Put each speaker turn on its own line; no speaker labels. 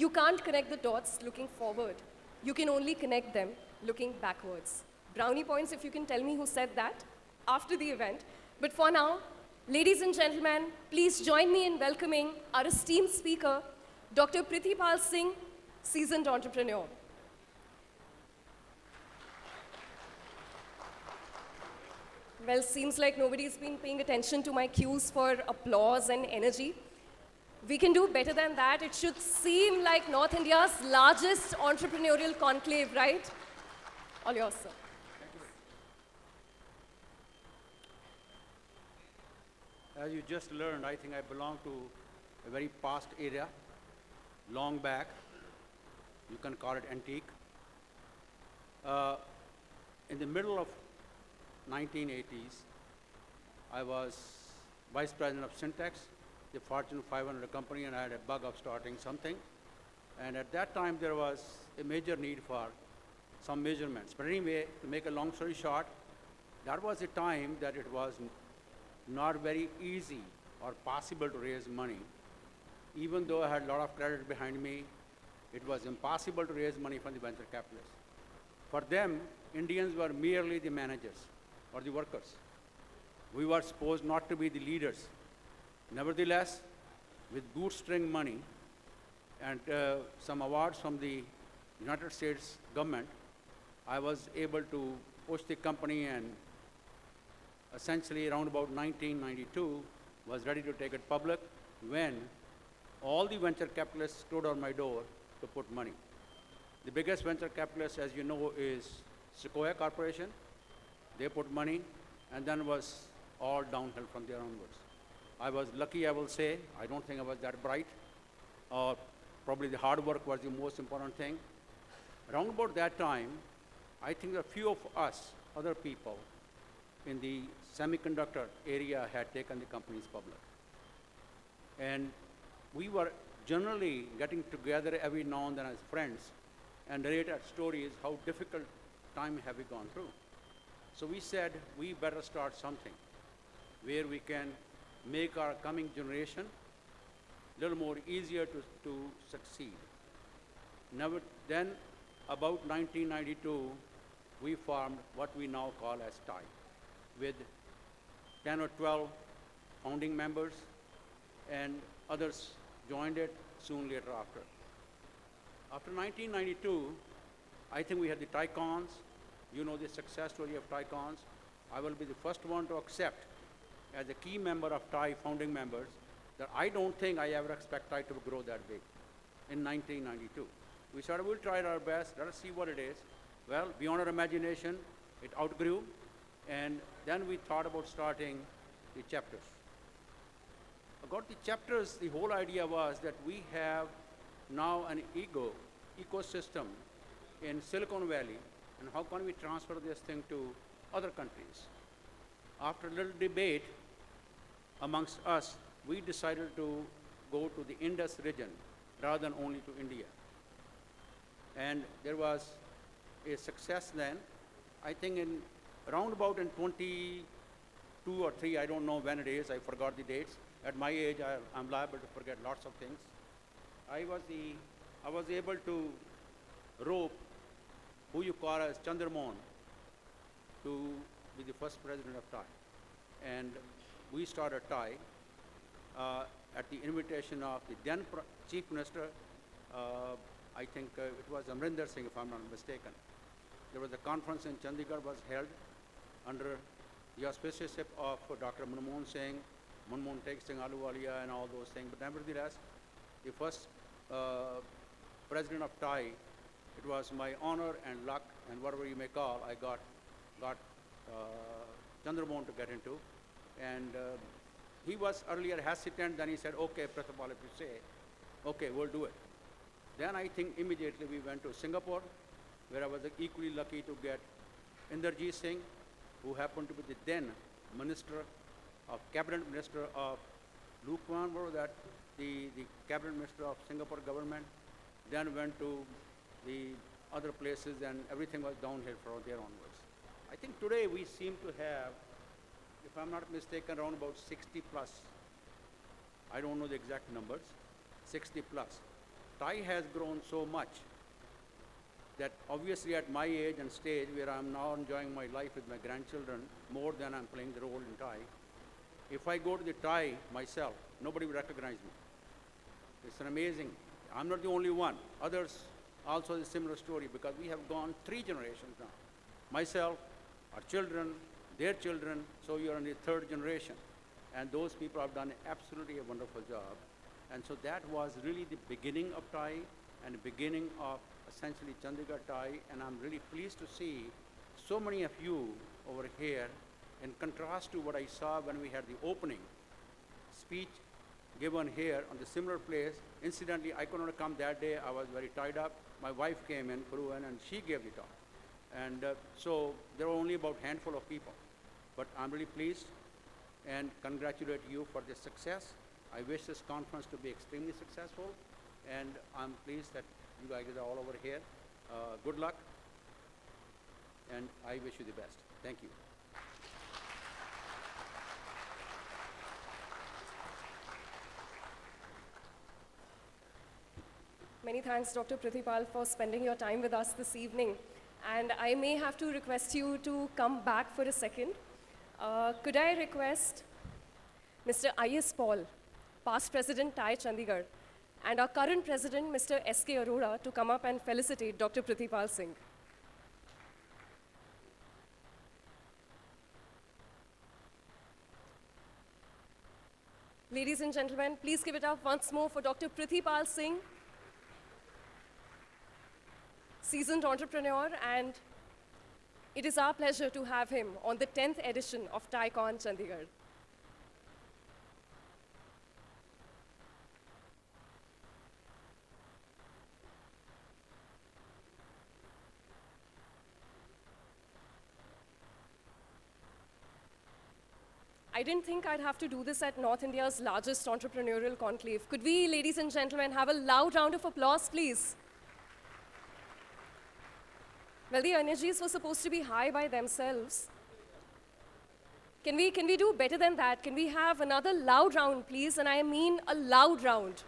You can't connect the dots looking forward. You can only connect them looking backwards. Brownie points if you can tell me who said that after the event. But for now, ladies and gentlemen, please join me in welcoming our esteemed speaker, Dr. Prithipal Singh, seasoned entrepreneur. Well, seems like nobody's been paying attention to my cues for applause and energy. We can do better than that. It should seem like North India's largest entrepreneurial conclave, right? All yours, sir.
As you just learned, I think I belong to a very past era, long back. You can call it antique. In the middle of 1980s, I was vice president of Syntax, the Fortune 500 company, and I had a bug of starting something. And at that time, there was a major need for some measurements. But anyway, to make a long story short, that was a time that it was not very easy or possible to raise money. Even though I had a lot of credit behind me, it was impossible to raise money from the venture capitalists. For them, Indians were merely the managers or the workers. We were supposed not to be the leaders. Nevertheless, with bootstring money and some awards from the United States government, I was able to push the company, and essentially around about 1992 was ready to take it public when all the venture capitalists stood on my door to put money. The biggest venture capitalist, as you know, is Sequoia Corporation. They put money, and then was all downhill from there onwards. I was lucky, I will say. I don't think I was that bright. Probably the hard work was the most important thing. Around about that time, I think a few of us, other people, in the semiconductor area had taken the companies public. And we were generally getting together every now and then as friends and narrate our stories, how difficult time have we gone through. So we said, we better start something where we can make our coming generation a little more easier to succeed. Then, about 1992, we formed what we now call as TiE, with 10 or 12 founding members, and others joined it soon later after. After 1992, I think we had the TiEcons. You know the success story of TiEcons. I will be the first one to accept as a key member of TiE founding members that I don't think I ever expect TiE to grow that big in 1992. We said, we'll try our best, let us see what it is. Well, beyond our imagination, it outgrew, and then we thought about starting the chapters. About the chapters, the whole idea was that we have now an ecosystem in Silicon Valley, and how can we transfer this thing to other countries? After a little debate amongst us, we decided to go to the Indus region rather than only to India. And there was a success then. I think in around about in 22 or 3, I don't know when it is, I forgot the dates. At my age, I'm liable to forget lots of things. I was able to rope who you call as Chandramohan to be the first president of TiE. And we started TiE at the invitation of the then Chief Minister, I think it was Amrinder Singh, if I'm not mistaken. There was a conference in Chandigarh was held under the auspiciousship of Dr. Manmohan Singh, Manmohan Singh Ahluwalia, and all those things. But nevertheless, the first president of TiE, it was my honor and luck, and whatever you may call, I got Chandramohan to get into. And he was earlier hesitant, then he said, okay, Pritipal, if you say, okay, we'll do it. Then I think immediately we went to Singapore, where I was equally lucky to get Inderjeet Singh, who happened to be the then cabinet minister of Luke Wan, that the cabinet minister of Singapore government. Then went to the other places, and everything was downhill from there onwards. I think today we seem to have, if I'm not mistaken, around about 60 plus. I don't know the exact numbers, 60 plus TiE has grown so much that obviously at my age and stage where I'm now enjoying my life with my grandchildren more than I'm playing the role in TiE, if I go to the TiE myself, nobody will recognize me. It's an amazing, I'm not the only one. Others also a similar story because we have gone 3 generations now. Myself, our children, their children, so you're in the 3rd generation. And those people have done absolutely a wonderful job. And so that was really the beginning of TiE and the beginning of essentially Chandigarh TiE. And I'm really pleased to see so many of you over here in contrast to what I saw when we had the opening speech given here on the similar place. Incidentally, I could not come that day. I was very tied up. My wife came in, flew in, and she gave the talk. And so there were only about a handful of people. But I'm really pleased and congratulate you for this success. I wish this conference to be extremely successful. And I'm pleased that you guys are all over here. Good luck. And I wish you the best. Thank you.
Many thanks, Dr. Prithipal, for spending your time with us this evening. And I may have to request you to come back for a second. Could I request Mr. I.S. Paul, past President TiE Chandigarh, and our current President, Mr. S.K. Arora, to come up and felicitate Dr. Prithipal Singh. Ladies and gentlemen, please give it up once more for Dr. Prithipal Singh, seasoned entrepreneur, and it is our pleasure to have him on the 10th edition of TiECon Chandigarh. I didn't think I'd have to do this at North India's largest entrepreneurial conclave. Could we, ladies and gentlemen, have a loud round of applause, please? Well, the energies were supposed to be high by themselves. Can we do better than that? Can we have another loud round, please? And I mean a loud round.